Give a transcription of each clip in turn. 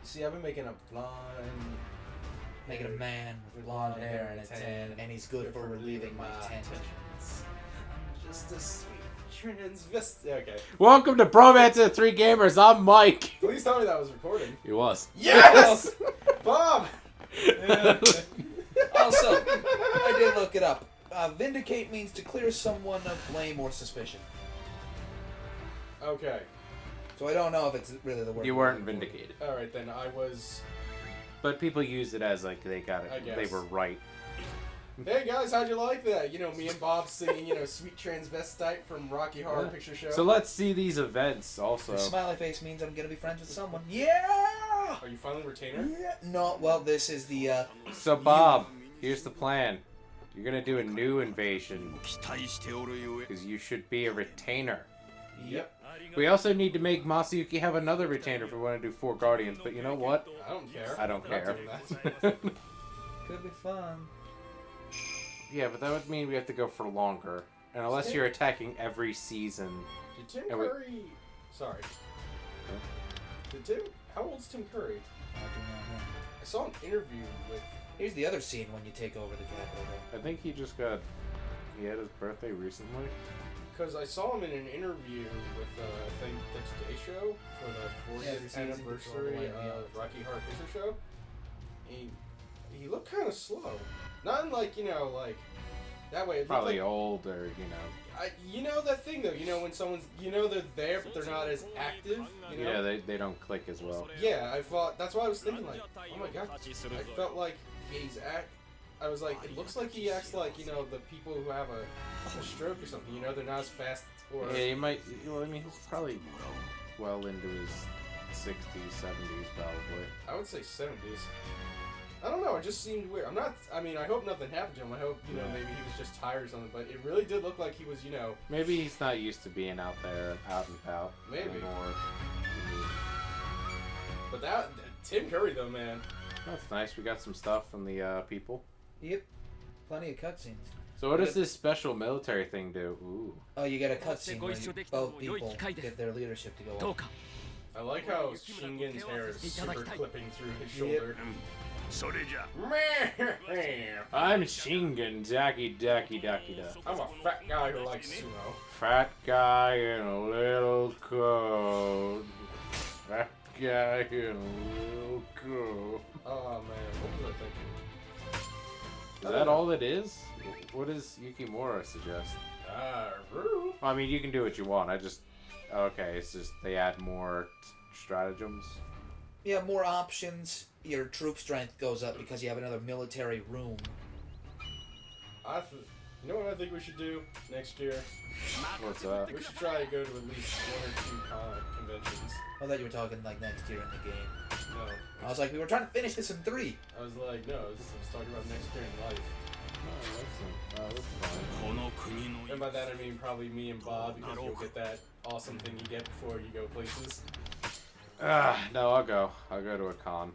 See, I've been making a blonde... Making a man with blonde hair and a tan, and he's good for relieving my tensions. I'm just a sweet transvestite. Okay. Welcome to Bromance and 3 Gamers. I'm Mike. Please tell me that was recording. It was. Yes! Bob! Also, I did look it up. Vindicate means to clear someone of blame or suspicion. Okay. So I don't know if it's really the word. You weren't vindicated. Alright, then I was... But people use it as like they got I it. guess. They were right. Hey guys, how'd you like that? You know, me and Bob singing, Sweet Transvestite from Rocky Horror Picture Show. So let's see these events also. The smiley face means I'm gonna be friends with someone. Yeah! Are you finally retainer? Yeah. No, well, this is the, So Bob, here's the plan. You're gonna do a new invasion. Because you should be a retainer. Yep. We also need to make Masayuki have another retainer if we want to do 4 Guardians, but you know what? I don't care. I don't I'm not care. doing that. could be fun. Yeah, but that would mean we have to go for longer. And unless you're attacking every season. Did Tim And we- Curry... Sorry. How old's Tim Curry? I do not know. I saw an interview with... Here's the other scene when you take over the Capitol. I think he just got... He had his birthday recently. Because I saw him in an interview with, I think, the Today Show for the 40th anniversary of Rocky Horror Picture Show. He looked kind of slow. Not in, like, that way. It Probably like, old or, that thing, though. When someone's, they're there, but they're not as active, Yeah, they don't click as well. Yeah, I thought, that's why I was thinking, like, oh my god. I felt like I was like, it looks like he acts like, the people who have a stroke or something, they're not as fast or... Yeah, he might... Well, I mean, he's probably well into his 60s, 70s, probably. I would say 70s. I don't know, it just seemed weird. I hope nothing happened to him. I hope, maybe he was just tired or something, but it really did look like he was, Maybe he's not used to being out there, out and about. Maybe. Anymore. But Tim Curry, though, man. That's nice. We got some stuff from the people. Yep. Plenty of cutscenes. So what does this special military thing do? Ooh. Oh, you get a cutscene where both people get their leadership to go up. I like how Shingen's hair is super clipping through his shoulder. I'm Shingen, Daki Daki Daki Da. I'm a fat guy who likes sumo. Fat guy in a little coat. Fat guy in a little coat. Oh man, what was I thinking? Is that all it is? What does Yukimura suggest? Rue. I mean, you can do what you want. Okay, it's just they add more stratagems. Yeah, more options. Your troop strength goes up because you have another military room. You know what I think we should do next year? What's that? We should try to go to at least 1 or 2 conventions. I thought you were talking like next year in the game. No. I was like, we were trying to finish this in 3. I was like, no, I was talking about next year in life. That's fine. And by that I mean probably me and Bob, because you'll get that awesome thing you get before you go places. No, I'll go. I'll go to a con.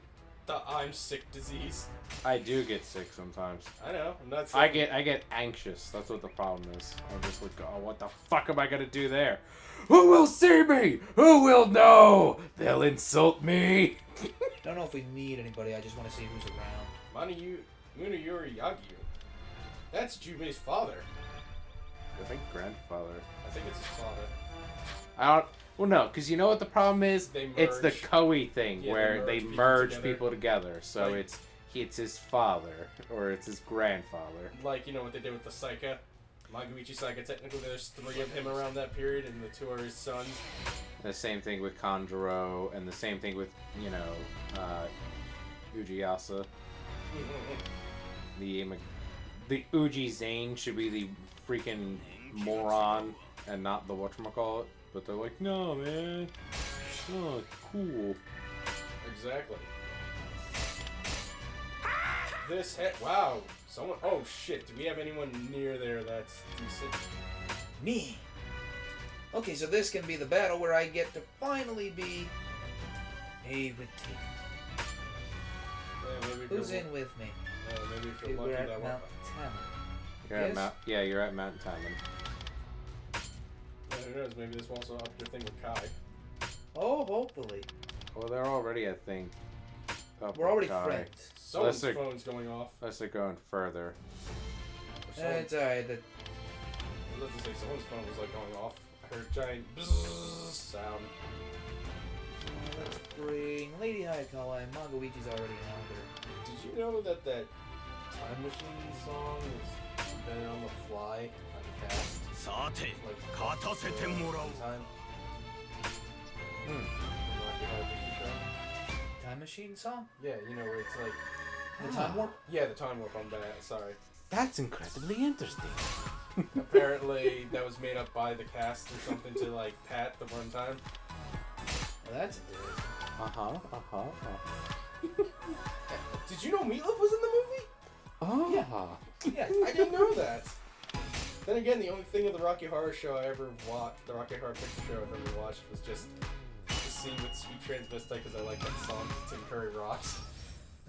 The I'm sick disease. I do get sick sometimes. I know. I'm not I saying... get anxious. That's what the problem is. I'm just like, oh, what the fuck am I gonna do there? Who will see me? Who will know? They'll insult me. Don't know if we need anybody. I just want to see who's around. Munayuri Yagyu. That's Jubei's father. I think grandfather. I think it's his father. I don't. Well, no, because you know what the problem is? They It's the merge. Koei thing Yeah, where they they merge merge people people together. So Like- it's his father or it's his grandfather. Like, what they did with the Saika. Maguichi Saika, technically there's 3 of him around that period, and the 2 are his sons. The same thing with Kanjuro, and the same thing with Ujiyasa. The Uji Zane should be the freaking moron and not the whatchamacallit. But they're like, no, man. Oh, cool. Exactly. Wow. Someone... Oh, shit. Do we have anyone near there that's decent? Me. Okay, so this can be the battle where I get to finally be a retainer. Yeah, maybe if Who's you're- in with me? Maybe if Okay, you're we're lucky at that one. Mount Tamon. You're Yes? at you're at Mount Timon. Yeah, who knows? Maybe this will also up your thing with Kai. Oh, hopefully. Well, they're already, I think, Oh, We're already God. friends. Someone's Unless phone's going off. Unless they're going further. It's alright. I was about to say, someone's phone was like going off. I heard a giant bzzz sound. Let's bring Lady Hayakawa and Magoichi's already on there. Did you know that Time Machine song is invented on the fly on the cast? Time. Rocky Horror Picture Show? Time Machine song? Yeah, you know where it's like... The Time Warp? Yeah, the Time Warp, I'm bad, sorry. That's incredibly interesting. Apparently, that was made up by the cast or something to, like, pat the runtime. Well, that's interesting. Did you know Meatloaf was in the movie? Oh. Yeah. I didn't know that. Then again, the only thing of the Rocky Horror Show I ever watched, the Rocky Horror Picture Show I ever watched, was just the scene with Sweet Transvestite because I like that song, Tim Curry rocks.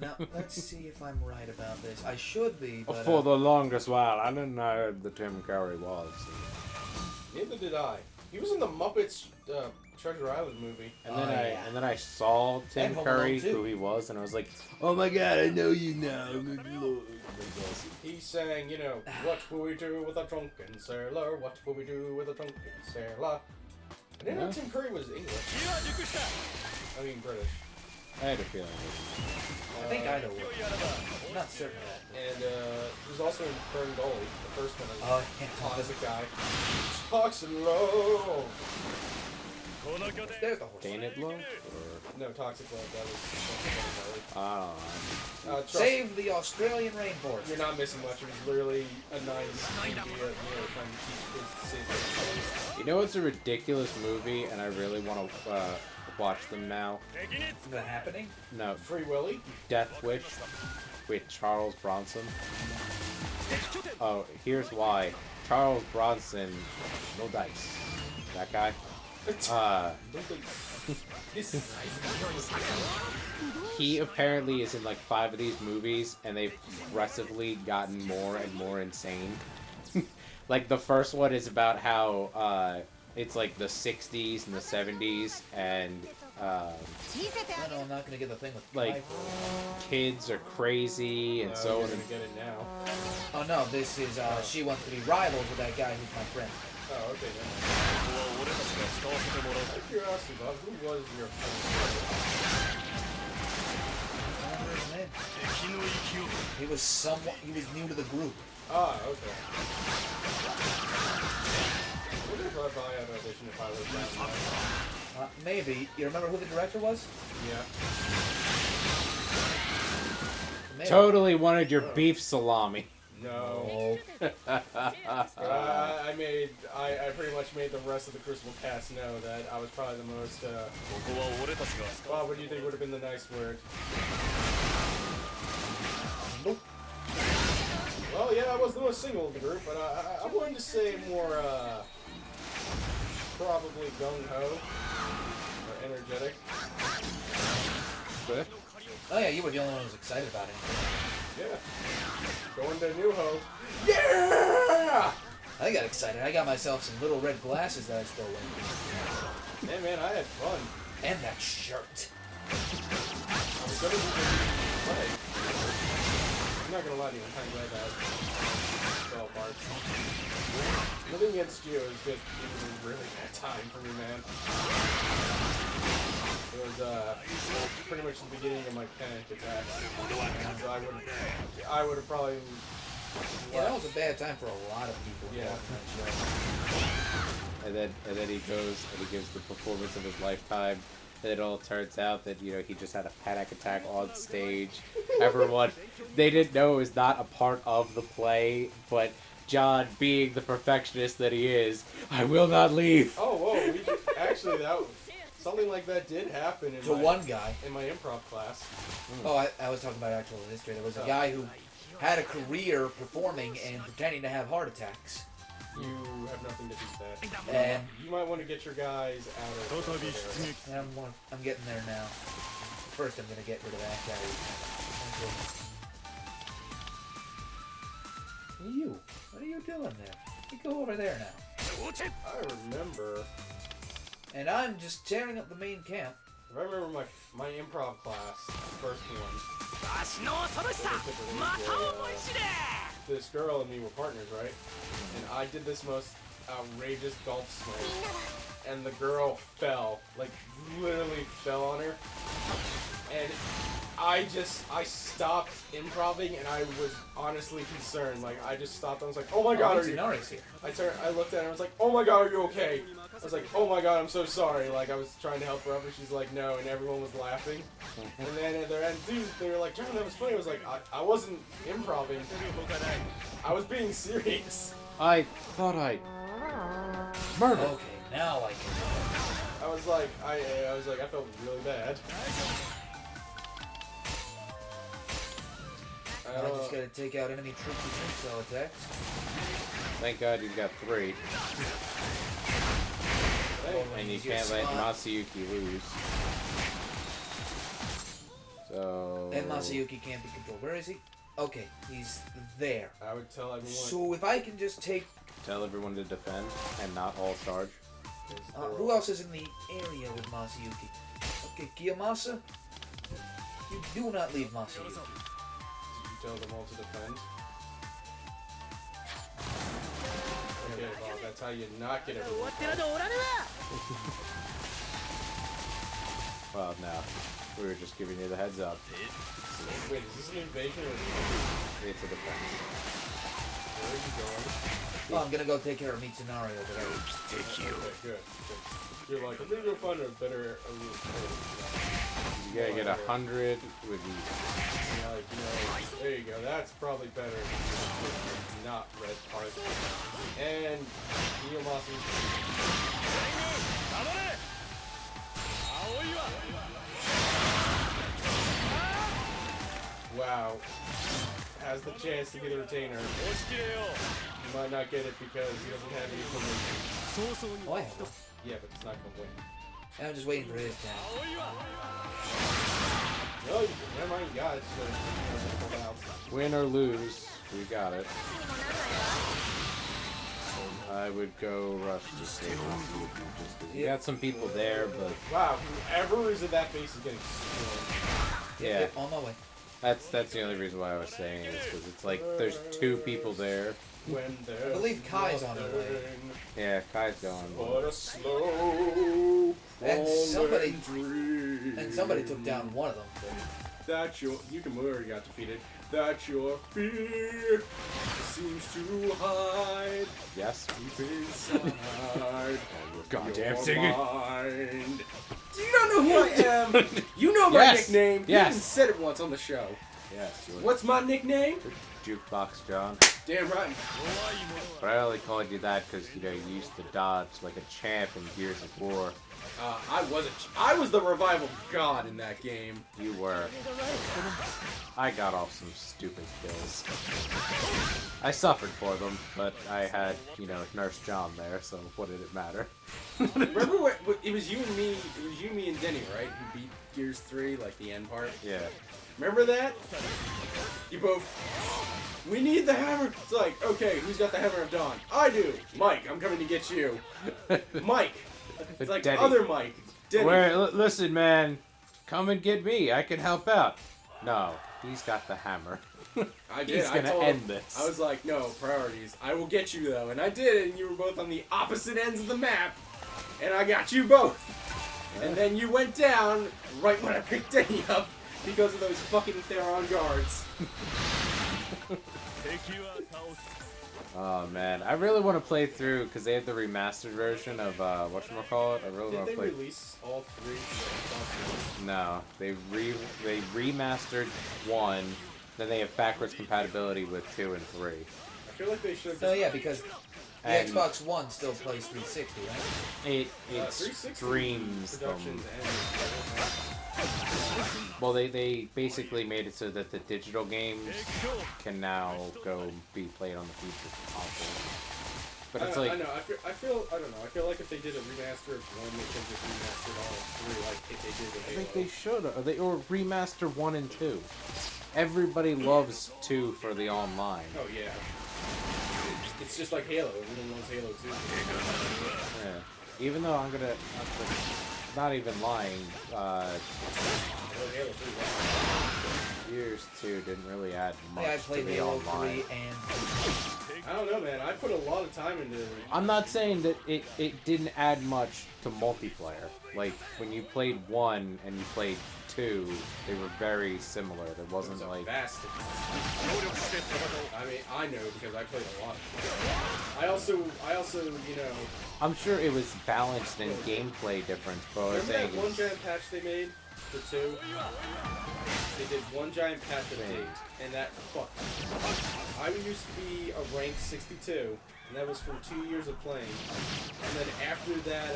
Now, let's see if I'm right about this. I should be, but... For the longest while, I didn't know who the Tim Curry was. Neither did I. He was in the Muppets Treasure Island movie. And then I saw Tim And Home Curry, Alone 2. who he was, and I was like, oh my god, I know you now. He sang, you know, what will we do with a drunken sailor? What will we do with a drunken sailor? I didn't know Tim Curry was English. I mean British. I had a feeling. I think I know what. I'm not certain of that. And he was also in Fern Gully, the first one. Oh, yeah. Classic guy. Talks low. There's the horse. Tainted Love? Or... No, Toxic Love. That was I don't know. Save the Australian rainforest. You're not missing much. It was literally a nice idea of trying to teach kids to save the rainforest. You know it's a ridiculous movie, and I really want to watch them now? Is that happening? No. Free Willy? Death Wish with Charles Bronson. Oh, here's why. Charles Bronson, no dice. That guy. He apparently is in like 5 of these movies, and they've progressively gotten more and more insane. Like the first one is about how it's like the 60s and the 70s, and No, I'm not gonna get the thing with like kids are crazy and so you're on. gonna get it now. Oh no, this is she wants to be rivals with that guy who's my friend. Oh, okay then. Out of curiosity, Bob, who was your friend? I don't remember his name. He was new to the group. Ah, okay. I wonder if I'd buy an audition if I was that nice. Maybe. You remember who the director was? Yeah. Maybe. Totally wanted your beef salami. No. I pretty much made the rest of the Crucible cast know that I was probably the most, well, what do you think would have been the nice word? Nope. Well, yeah, I was the most single of the group, but I wanted to say more, probably gung-ho, or energetic. Good. Oh yeah, you were the only one who was excited about it. Yeah. Going to New Ho. Yeah! I got excited. I got myself some little red glasses that I stole in. Hey man, I had fun. And that shirt. I was gonna play. I'm not gonna lie to you, I'm kind of glad that fell apart. Nothing against you, it was just it was a really bad time for me, man. It was pretty much the beginning of my panic attack. And so I would have probably Yeah, that was a bad time for a lot of people. Yeah. And then he goes and he gives the performance of his lifetime. And it all turns out that, you know, he just had a panic attack on stage. Everyone, they didn't know it was not a part of the play, but John, being the perfectionist that he is, I will not leave. Oh, whoa, actually something like that did happen in one guy. in my improv class. Oh, I was talking about actual history. There was a guy who had a career performing and pretending to have heart attacks. You have nothing to do with that. And You might want to get your guys out of there. and I'm getting there now. First, I'm gonna get rid of that guy. What are you doing there? You go over there now. I remember. And I'm just tearing up the main camp. If I remember my improv class, first one. This girl and me were partners, right? And I did this most outrageous golf swing, and the girl fell, like literally fell on her, and I stopped improving, and I was honestly concerned. Like, I just stopped. I was like, oh my god, are you... here. I looked at her, and I was like, oh my god, are you okay? I was like, oh my god, I'm so sorry. Like, I was trying to help her up, and she's like, no, and everyone was laughing. And then at their end, dude, they were like, John, that was funny. I was like, I wasn't improving. I was being serious. I thought I murdered. Okay, now I can. I was like, I felt really bad. I just gotta take out enemy troops with missile attacks. Thank God you've got 3. And you can't let Masayuki lose. So... And Masayuki can't be controlled. Where is he? Okay, he's there. I would tell everyone. So if I can just take... Tell everyone to defend and not all charge. who else is in the area with Masayuki? Okay, Kiyomasa, you do not leave Masayuki. Tell them all to defend. Okay, well, that's how you not get everyone. Well, no. We were just giving you the heads up. Wait, is this an invasion or It's a defense. where are you going? Oh, I'm gonna go take care of Mitsunari over there. Okay, good. You're like, I'm gonna go find a better... You gotta get 100 with these. Yeah, like, there you go. That's probably better than not red part. And Kiyomasa. Wow. Has the chance to get a retainer. He might not get it because he doesn't have any information. Oh, I have one. Yeah, but it's not gonna win. I'm just waiting for his turn. No, never mind, you got it. So, Win or lose, we got it. I would go rush to save him. You got some people there, but... wow, whoever is at that base is getting destroyed. Yeah. On my way. That's the only reason why I was saying it, because it's like there's 2 people there. When I believe Kai's on his way. Yeah, Kai's going. But a slow And somebody took down one of them. That's your... You can already got defeated. That your fear seems to hide Yes. deep inside Goddamn your singing. mind. Do you not know who I am? You know my Yes. nickname. Yes. You even said it once on the show. Yes. What's my nickname? Jukebox John. Damn right. But I only called you that because, you know, you used to dodge like a champ in Gears of War. I was the revival god in that game. You were. I got off some stupid kills. I suffered for them, but I had, you know, Nurse John there, so what did it matter? Remember what it was you and me, and Denny, right? Who beat Gears 3, like the end part? Yeah. Remember that? You both... We need the hammer. It's like, okay, who's got the hammer of dawn? I do. Mike, I'm coming to get you. Mike. It's like Denny. other Mike. Denny. Listen, man. Come and get me. I can help out. No, he's got the hammer. I did. He's gonna end this. I was like, no, priorities. I will get you, though. And I did, and you were both on the opposite ends of the map. And I got you both. Yeah. And then you went down right when I picked Denny up because of those fucking Theron guards. Oh man, I really want to play through because they have the remastered version of whatchamacallit. I really want to play. Did they release all 3? No, they remastered 1, then they have backwards compatibility with 2 and 3. I feel like they should. Oh yeah, because the And Xbox One still plays 360, right? It streams them. Well, they basically made it so that the digital games can now go be played on the future consoles. But it's like... I know, I don't know, I feel like if they did a remaster of 1, they could just remaster all 3 like if they did with Halo. I think they should, or remaster 1 and 2. Everybody loves 2 for the online. Oh yeah. It's just like Halo, everyone loves Halo 2. Yeah. Even though I'm not even lying, Halo 3. Warriors 2 didn't really add much I played to the Halo online. 3 and... I don't know, man. I put a lot of time into it. I'm not saying that it didn't add much to multiplayer. Like, when you played 1 and you played 2, they were very similar. There wasn't like... Vast I mean, I know because I played a lot. I also, you know... I'm sure it was balanced in gameplay difference, but I was Remember saying... that one giant patch they made for 2? They did one giant patch a day, and that fucked me. I used to be a rank 62, and that was from 2 years of playing. And then after that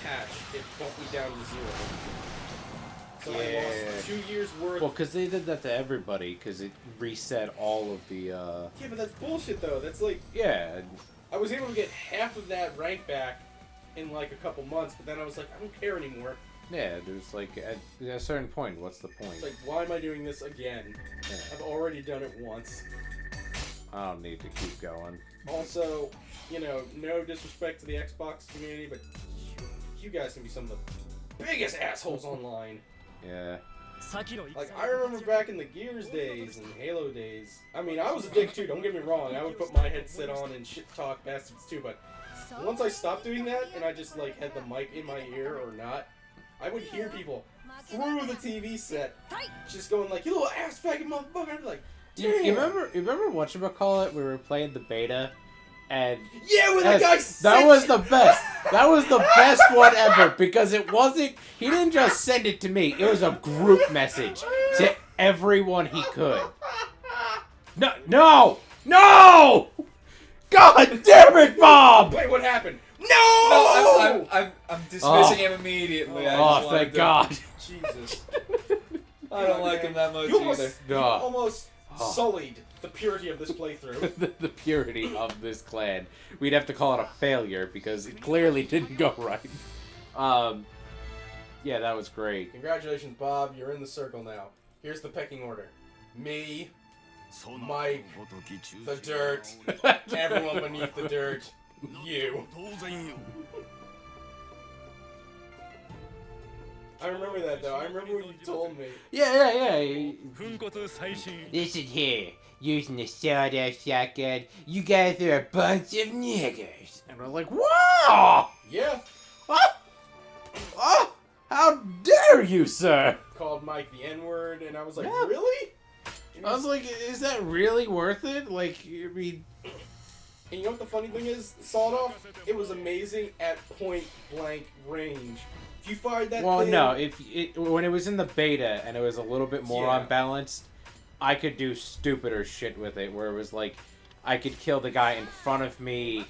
patch, it bumped me down to 0. So I lost 2 years worth. Well, because they did that to everybody, because it reset all of the... Yeah, but that's bullshit, though. That's like... Yeah. I was able to get half of that rank back in like a couple months, but then I was like, I don't care anymore. Yeah, there's like, at a certain point, what's the point? It's like, why am I doing this again? Yeah. I've already done it once. I don't need to keep going. Also, you know, no disrespect to the Xbox community, but you guys can be some of the biggest assholes online. Yeah. Like, I remember back in the Gears days and Halo days, I mean, I was a dick too, don't get me wrong, I would put my headset on and shit talk bastards too, but once I stopped doing that and I just, like, had the mic in my ear or not, I would hear people through the TV set just going like, you little ass faggot motherfucker, I'd be like, damn. You remember whatchamacallit, we were playing the beta, and... Yeah, when the guy that was the best! That was the best one ever, because it wasn't... He didn't just send it to me, it was a group message to everyone he could. No! God damn it, Bob! Wait, what happened? No! I'm dismissing him immediately. Oh, thank God. Jesus. I don't like him that much You either. almost sullied the purity of this playthrough. the purity of this clan. We'd have to call it a failure because it clearly didn't go right. Yeah, that was great. Congratulations, Bob. You're in the circle now. Here's the pecking order. Me, Mike, the dirt, everyone beneath the dirt, you. I remember that, though. I remember when you told me. Yeah. Listen here, using the sawed-off shotgun, you guys are a bunch of niggers. And we're like, wow! Yeah. Oh, how dare you, sir? Called Mike the N-word, and I was like, Yeah. really? I was like, is that really worth it? Like, I mean... And you know what the funny thing is? Sawed off, it was amazing at point blank range. If you fired that Well, thing... no, when it was in the beta and it was a little bit more Yeah. unbalanced, I could do stupider shit with it, where it was like, I could kill the guy in front of me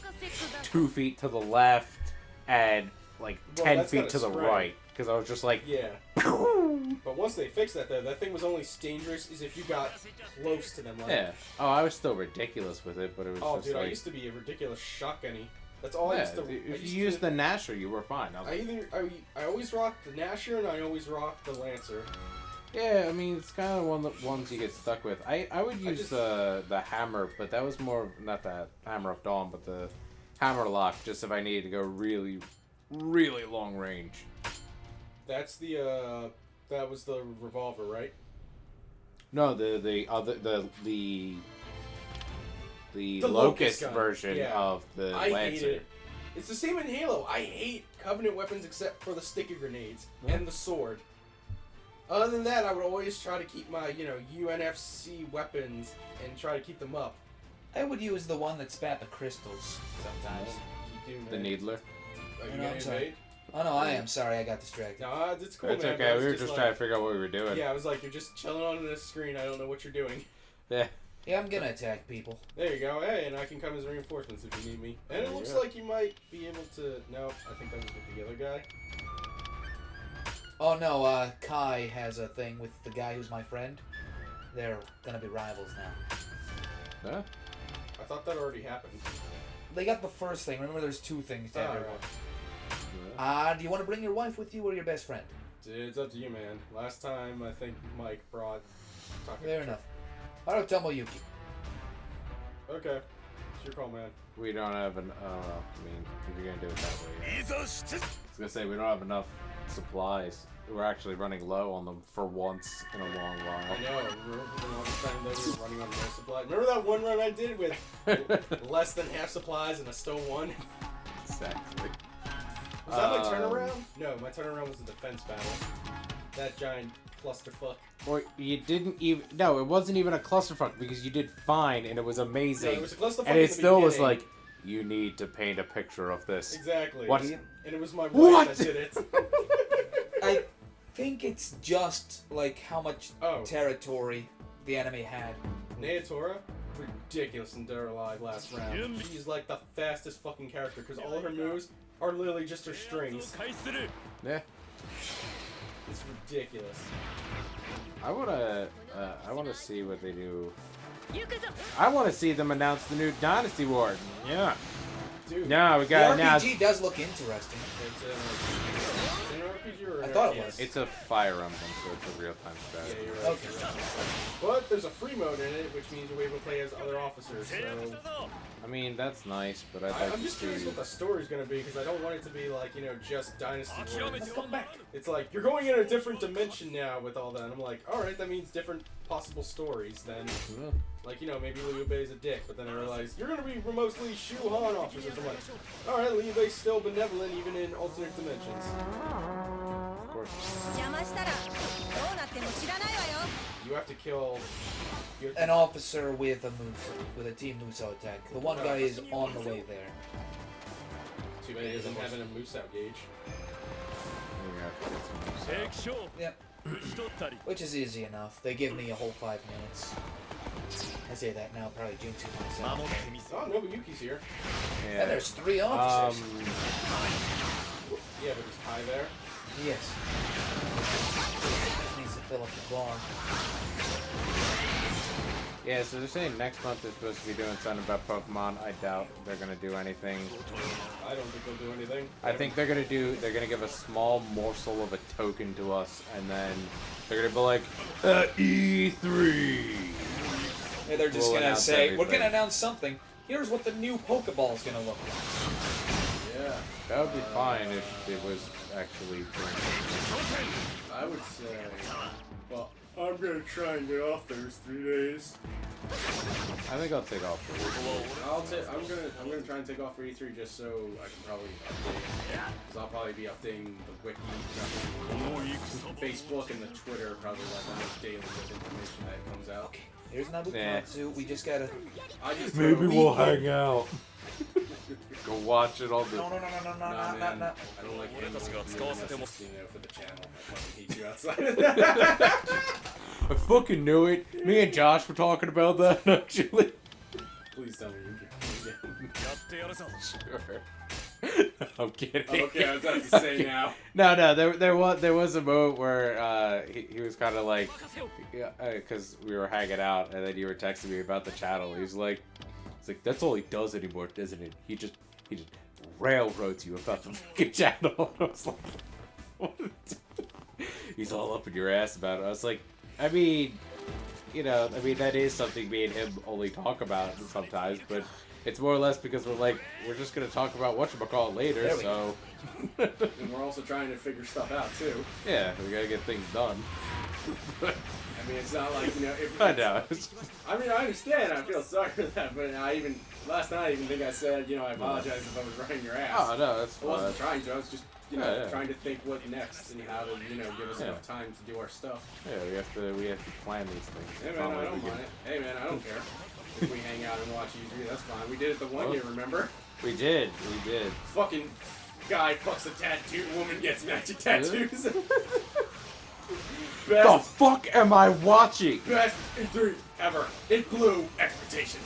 2 feet to the left and like 10 feet to the right. Because I was just like... Yeah. But once they fixed that, though, that thing was only dangerous is if you got close to them. Like, Yeah. Oh, I was still ridiculous with it, but it was oh, just dude, like... I used to be a ridiculous shotgunny. That's all I Yeah, used to... if you used the Nasher, you were fine. I always rocked the Nasher and I always rocked the Lancer. Yeah, I mean, it's kind of one of the ones you get stuck with. I would use the hammer, but that was more... Not the Hammer of Dawn, but the hammer lock, just if I needed to go really, really long range. That's the, that was the revolver, right? No, the Locust gun version of the I Lancer. hate it. It's the same in Halo. I hate Covenant weapons except for the sticky grenades and the sword. Other than that, I would always try to keep my, UNFC weapons and try to keep them up. I would use the one that spat the crystals sometimes. You do, The man. Needler. Are you No, gonna I'm sorry. invade? Oh no, I am sorry, I got distracted. No, it's cool, That's man. okay, I we was were just like- trying to figure out what we were doing. Yeah, I was like, you're just chilling on this screen. I don't know what you're doing. Yeah. Yeah, I'm gonna attack people. There you go. Hey, and I can come as reinforcements if you need me. And There it you looks go. like you might be able to... No, I think that was with the other guy. Oh no, Kai has a thing with the guy who's my friend. They're gonna be rivals now. Huh? I thought that already happened. They got the first thing. Remember, there's 2 things to Alright. everyone. Do you want to bring your wife with you or your best friend? Dude, it's up to you, man. Last time, I think Mike brought... Fair enough. Harutomo Okay. It's your call, man. We don't have an... I mean, if you're gonna do it that way. Yeah. I was gonna say, we don't have enough supplies. We're actually running low on them for once in a long I while. know. Remember all the time that we were running on no supply? Remember that one run I did with less than half supplies and I still won? Exactly. Was that my turnaround? No, my turnaround was a defense battle. That giant clusterfuck. Or you didn't even... No, it wasn't even a clusterfuck because you did fine and it was amazing. No, it was a clusterfuck and in it the still was beginning. like, you need to paint a picture of this. Exactly. What? And it was my What? wife that did it. I think it's just like how much Oh. territory the enemy had. Naotora, ridiculous and dead or alive last round. She's like the fastest fucking character because all her moves are literally just her strings. Yeah. It's ridiculous. I wanna see what they do. I wanna see them announce the new Dynasty Warden. Yeah. Dude. No, we The got now. RPG does look interesting. It's an RPG or an I thought it RTS? was. It's a Fire Emblem, so it's a real-time Yeah, strategy. you're right. Okay. You're right. But there's a free mode in it, which means you'll be able to play as other officers. So I mean, that's nice, but I'd like I'm to just curious see. what the story's gonna be because I don't want it to be like, you know, just Dynasty Warriors. It's like you're going in a different dimension now with all that. And I'm like, all right, that means different possible stories. Then, Yeah. like, you know, maybe Liu Bei's a dick, but then I realized you're gonna be mostly Shu Han officers. I'm like, all right, Liu Bei's still benevolent even in alternate dimensions. Of course. You have to kill. An officer with a team Muso attack. The one guy is on the way there. Too bad he doesn't have a moose out gauge. Maybe I have to get some more. Yep. Which is easy enough. They give me a whole 5 minutes. I say that now, probably doing too myself. Oh, Nobuyuki's here. And Yeah. there's 3 officers. Yeah, but is Kai there? Yes. Just needs to fill up the bar. Yeah, so they're saying next month they're supposed to be doing something about Pokemon. I doubt they're gonna do anything. I don't think they'll do anything. I think they're gonna give a small morsel of a token to us, and then they're gonna be like, E3. Yeah, they're just We'll gonna announce say, everything. we're gonna announce something. Here's what the new Pokeball's gonna look like. Yeah. That would be fine if it was actually. I would say, well, I'm gonna try and get off those 3 days. I think I'll take off. I'm gonna try and take off for E3 just so I can probably update. Because I'll probably be updating the wiki, Facebook, and the Twitter probably like almost daily with information that comes out. Okay, here's Nabukatsu. We just gotta. I just Maybe throw- we'll hang out. Go watch it all the. No, Nah, man, I don't like hanging with you unless it's, you know, for the channel. I fucking hate you outside of that. I fucking knew it. Me and Josh were talking about that actually. Please tell me you can. Sure. I'm kidding. Okay, I was about to say now. No, there was a moment where he was kind of like, because we were hanging out and then you were texting me about the channel. He's like, that's all he does anymore, doesn't it? He just railroads you about the fucking channel. I was like, what? He's all up in your ass about it. I was like, I mean, that is something me and him only talk about sometimes, but it's more or less because we're just gonna talk about whatchamacallit later, so. And we're also trying to figure stuff out too. Yeah, we gotta get things done. I mean, it's not like, you know, if I know. I mean, I understand. I feel sorry for that, but last night I even think I said, you know, I apologize if I was running your ass. Oh no, that's I fine. wasn't trying to. I was just, you know, Yeah. trying to think what next and how to, you know, give us Yeah. enough time to do our stuff. Yeah, we have to plan these things. Hey It's man, not I like don't we mind it. Hey man, I don't care. If we hang out and watch E3, that's fine. We did it the one Oh. year, remember? We did. Fucking guy fucks a tattooed woman, gets magic tattoos. The Best, fuck am I watching? best E3 ever. It blew expectations.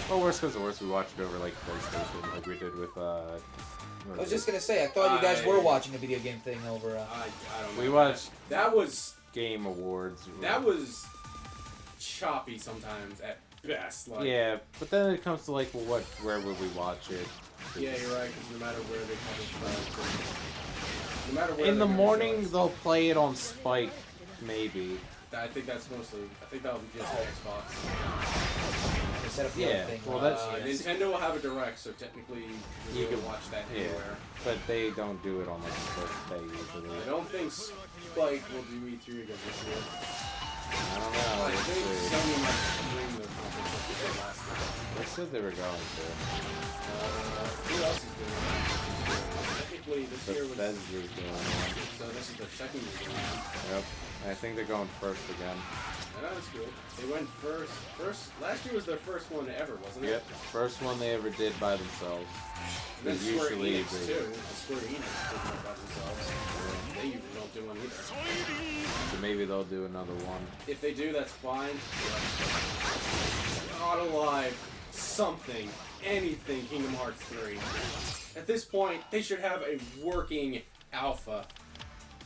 Well, worst comes to worst, we watched it over like PlayStation, like we did with I was just gonna say, I thought you guys were watching a video game thing over. I don't know. We watched That was Game Awards. choppy sometimes at best. Like, Yeah, but then it comes to like, well, where would we watch it? Yeah, you're right. Because no matter where they publish it, no matter where. In the they're gonna morning, show they'll play it on Spike, maybe. it. I think that's mostly. I think that'll be just Xbox. set up the Yeah, other thing. well, that's- Nintendo will have a direct, so technically you can watch that anywhere. But they don't do it on like the first day usually. I don't think Spike will do E3 again this year. I don't know. I Let's think see. Sony might bring their conference like they did last time. They said they were going to. Who else is doing it? Technically, this year was... Bethesda's doing one. So this is the second year doing it. Yep. I think they're going first again. Yeah, that's good. They went first. Last year was their first one ever, wasn't it? Yep. First one they ever did by themselves. And then They Square usually Enix, do. too. Square Enix did one by themselves. They usually don't do one either. So maybe they'll do another one. If they do, that's fine. Not alive. Something. Anything Kingdom Hearts 3. At this point, they should have a working alpha.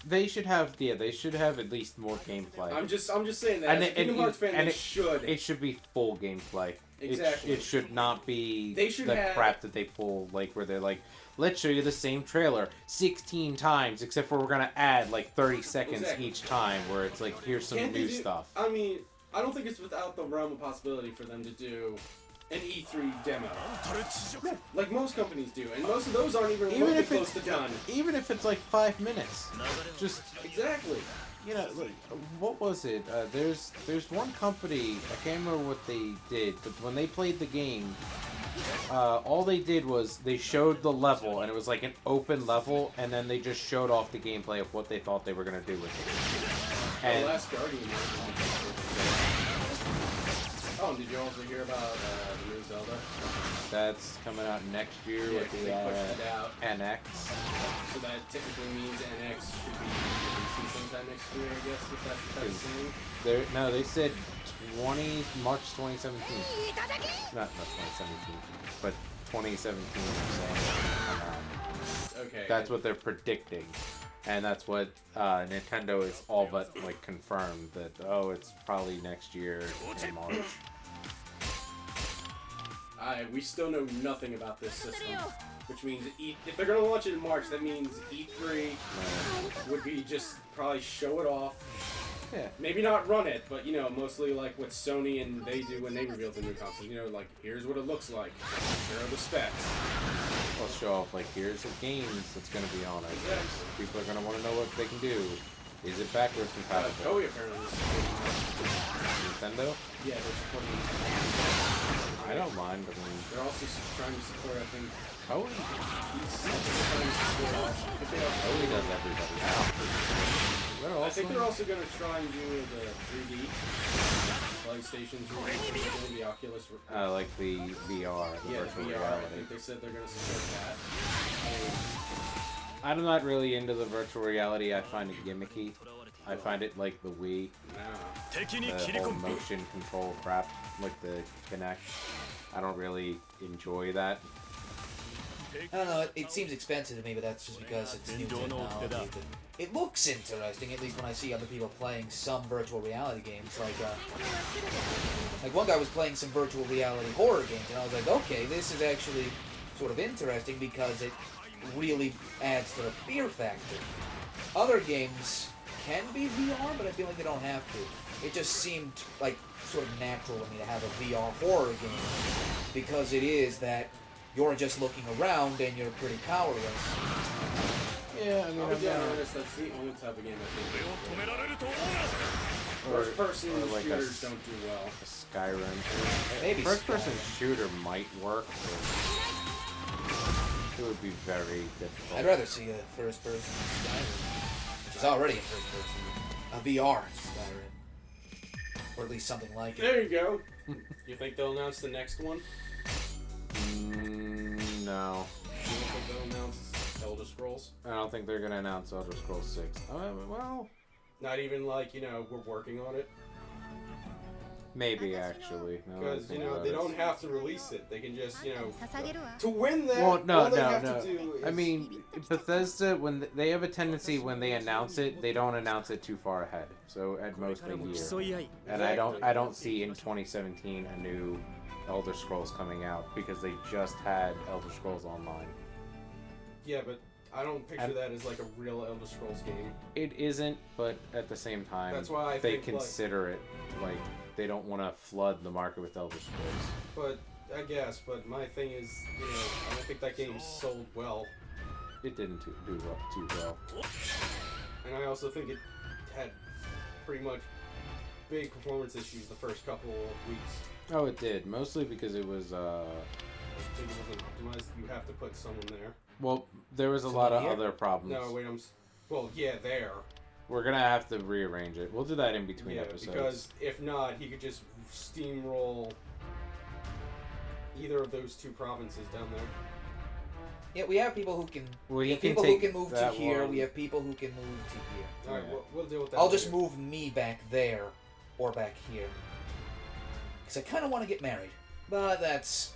They should have, they should have at least more gameplay. I'm just saying that. As a Kingdom Hearts fan, they should. It should be full gameplay. Exactly. It should not be They should the have- crap that they pull, like where they're like, let's show you the same trailer 16 times, except for we're gonna add like 30 seconds Exactly. each time, where it's like, here's some Can't they new do- stuff. I mean, I don't think it's without the realm of possibility for them to do an E3 demo. Like most companies do, and most of those aren't even Even remotely if close it's to done. Even if it's like 5 minutes, just Exactly. you know, like, what was it? There's one company, I can't remember what they did, but when they played the game, all they did was they showed the level, and it was like an open level, and then they just showed off the gameplay of what they thought they were gonna do with it. The And Last Guardian. Oh, and did you also hear about the new Zelda? that's coming out next year Yeah, with 'cause the they pushed it out. NX. So that typically means NX should be releasing sometime next year, I guess, if that's what that's saying. No, they said March 2017. Not 2017, but 2017. Okay. That's what they're predicting, and that's what Nintendo is all but like confirmed that it's probably next year in March. We still know nothing about this system, which means if they're gonna launch it in March, that means E3 would be just probably show it off. Yeah. Maybe not run it, but you know, mostly like what Sony and they do when they reveal the new console. You know, like here's what it looks like. Here are the specs. They'll show off like here's the games that's gonna be on it. Exactly. People are gonna want to know what they can do. Is it backwards compatible? Koei apparently is supporting Nintendo? Yeah, they're supporting. I don't mind. I mean, They're also trying to support, I think. Koei He's trying to support. Koei does everybody now. They're I think also- they're also going to try and do the 3D PlayStation's doing the Oculus. like the VR, the Yeah, the virtual VR. I reality. think they said they're going to support that. I'm not really into the virtual reality. I find it gimmicky. I find it like the Wii, the whole motion control crap, like the Kinect. I don't really enjoy that. I don't know, it seems expensive to me, but that's just because it's new technology. But it looks interesting, at least when I see other people playing some virtual reality games. Like one guy was playing some virtual reality horror games, and I was like, okay, this is actually sort of interesting because it really adds to the fear factor. Other games can be VR, but I feel like they don't have to. It just seemed like sort of natural to me to have a VR horror game because it is that you're just looking around and you're pretty powerless. Yeah, I mean, I'll be honest, that's the only type of game I think. First-person like shooters don't do well. Skyrim. Maybe First-person Skyrim. shooter might work, but it would be very difficult. I'd rather see a first-person Skyrim, which is already a first-person. A VR Skyrim. Or at least something like it. There you go. You think they'll announce the next one? No. You don't think they'll announce Elder Scrolls? I don't think they're gonna announce Elder Scrolls 6. Well, Not even like, you know, we're working on it? maybe actually. Now that I Because, you think know, about they it. don't have to release it. They can just, you know, to win that, Well, no, all they no, have no. to do is... I mean, Bethesda, when they have a tendency when they announce it, they don't announce it too far ahead. So at most a year. And I don't see in 2017 a new Elder Scrolls coming out because they just had Elder Scrolls Online. Yeah, but I don't picture that as like a real Elder Scrolls game. It isn't, but at the same time, That's why I they think, consider it. like they don't want to flood the market with Elder Scrolls. But I guess. But my thing is, I don't think that game sold well. It didn't do too well. And I also think it had pretty much big performance issues the first couple of weeks. Oh, it did. Mostly because it was, I think it wasn't optimized. You have to put someone there. well, there was a lot of other problems. No, wait, well, yeah, there. We're gonna have to rearrange it. We'll do that in between episodes. Because if not, he could just steamroll either of those two provinces down there. Yeah, we have people who can. Well, we have people who can move to here. We have people who can move to here. All right, we'll deal with that. I'll just move me back there, or back here. Because I kind of want to get married, but that's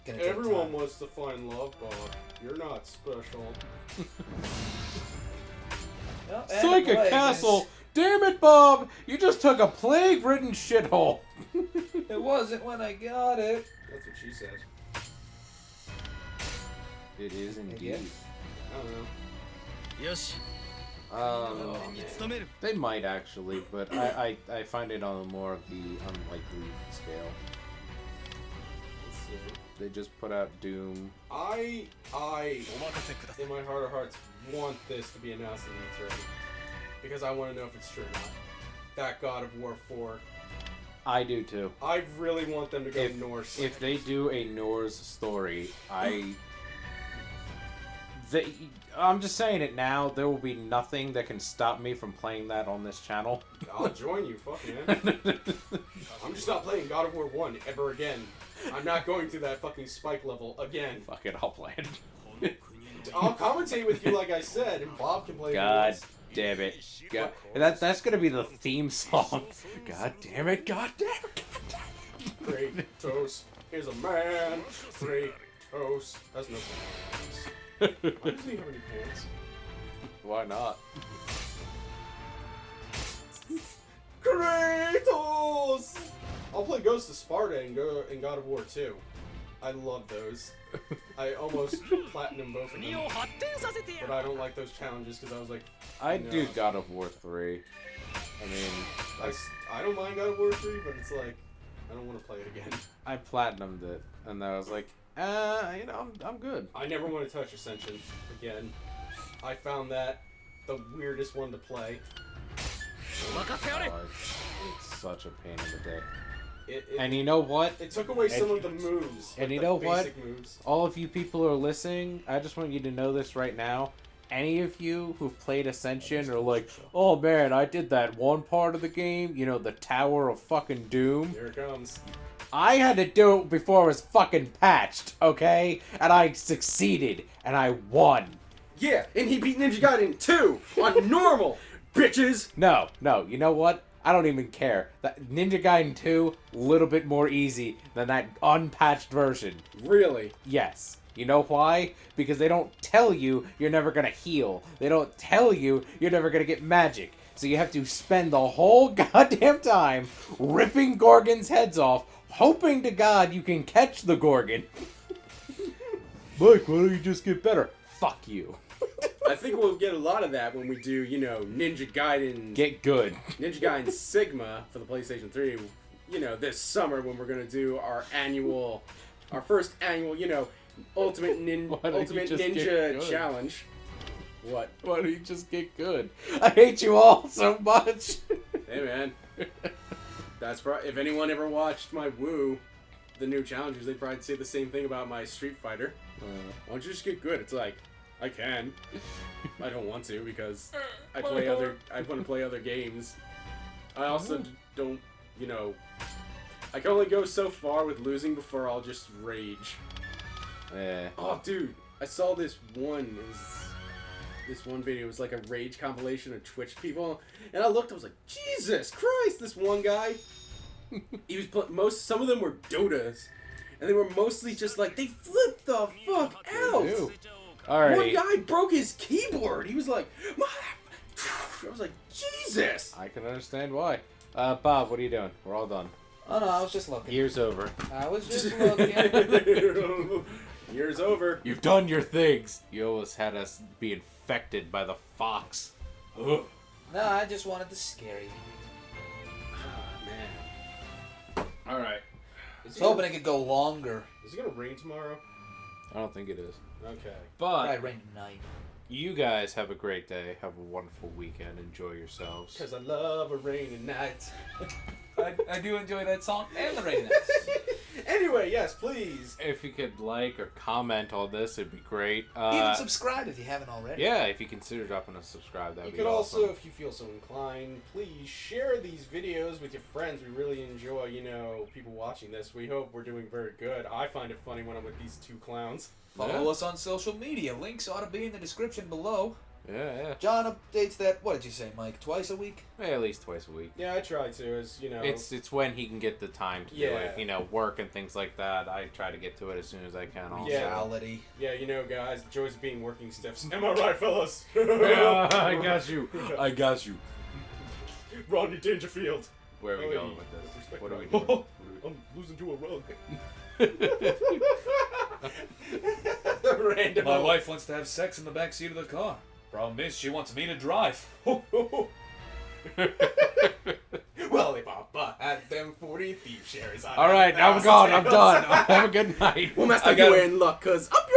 gonna take Everyone time. wants to find love, Bob. You're not special. Well, Psychic Castle! Damn it, Bob! You just took a plague-ridden shithole! It wasn't when I got it. That's what she said. It is indeed. Yeah. I don't know. They might actually, but I find it on more of the unlikely scale. Let's see. They just put out Doom. I, in my heart of hearts, want this to be announced in E3. Because I want to know if it's true or not. That God of War 4. I do too. I really want them to go Norse. If they do a Norse story, I'm just saying it now, there will be nothing that can stop me from playing that on this channel. I'll join you, fuck man. I'm just not playing God of War 1 ever again. I'm not going through that fucking spike level again. Fuck it, I'll play it. I'll commentate with you like I said, and Bob can play God with us. damn it. God, that's gonna be the theme song. God damn it, God damn it, God damn it. Kratos is a man. Kratos has no pants. Why doesn't he have any pants? Why not? Kratos! I'll play Ghost of Sparta and God of War 2. I love those. I almost platinum both of them. But I don't like those challenges because I was like... I'd do God of War 3. I mean... I don't mind God of War 3, but it's like... I don't want to play it again. I platinumed it, and I was like, I'm good. I never want to touch Ascension again. I found that the weirdest one to play. Oh, it's such a pain in the dick. And you know what? It took away some of the moves. And you know what? All of you people who are listening, I just want you to know this right now. Any of you who've played Ascension are like, oh man, I did that one part of the game, the Tower of fucking Doom. Here it comes. I had to do it before it was fucking patched, okay? And I succeeded, and I won. Yeah, and he beat Ninja Gaiden 2 on normal, bitches! No, you know what? I don't even care. That Ninja Gaiden 2, a little bit more easy than that unpatched version. Really? Yes. You know why? Because they don't tell you you're never gonna heal. They don't tell you you're never gonna get magic. So you have to spend the whole goddamn time ripping Gorgons' heads off, hoping to God you can catch the Gorgon. Mike, why don't you just get better? Fuck you. I think we'll get a lot of that when we do, Ninja Gaiden... Get good. Ninja Gaiden Sigma for the PlayStation 3, this summer when we're going to do our first annual, Ultimate Ninja Challenge. What? Why don't you just get good? I hate you all so much. Hey, man. If anyone ever watched my Woo, the new challenges, they'd probably say the same thing about my Street Fighter. Why don't you just get good? It's like, I can. I don't want to because I want to play other games. I also don't, I can only go so far with losing before I'll just rage. Yeah. Oh, dude, I saw this one. This one video. It was like a rage compilation of Twitch people, and I looked. I was like, Jesus Christ! This one guy. He was some of them were Dotas, and they were mostly just like they flipped the fuck out. Alrighty. One guy broke his keyboard. He was like, I was like, Jesus! I can understand why. Bob, what are you doing? We're all done. Oh no, I was just looking. Year's over. I was just looking. Year's over. You've done your things. You almost had us be infected by the fox. Ugh. No, I just wanted to scare you. All right. I was hoping it could go longer. Is it gonna rain tomorrow? I don't think it is. Okay. But Probably rain tonight. you guys have a great day. Have a wonderful weekend. Enjoy yourselves. Because I love a rainy night. I do enjoy that song and the rainy nights. Anyway, yes, please. If you could like or comment on this, it'd be great. Even subscribe if you haven't already. Yeah, if you consider dropping a subscribe, that'd You be could awesome. also, if you feel so inclined, please share these videos with your friends. We really enjoy, people watching this. We hope we're doing very good. I find it funny when I'm with these two clowns. Follow us on social media. Links ought to be in the description below. Yeah. John updates that, what did you say, Mike? Twice a week? Yeah, at least twice a week. Yeah, I try to, It's when he can get the time to do it. Work and things like that. I try to get to it as soon as I can. Also. Reality. Yeah, guys, the joys of being working stiffs. Am I right, fellas? I got you. I got you. Rodney Dangerfield. Where are we Oh, going yeah. with this? Respect What are we Rodney. doing? I'm losing to a rug. Random. My wife wants to have sex in the back seat of the car. Problem is, she wants me to drive. Well, if I had them 40 thief shares, All right, now I'm gone. I'm done. Have a good night. Well, Master, you in luck, cause I'm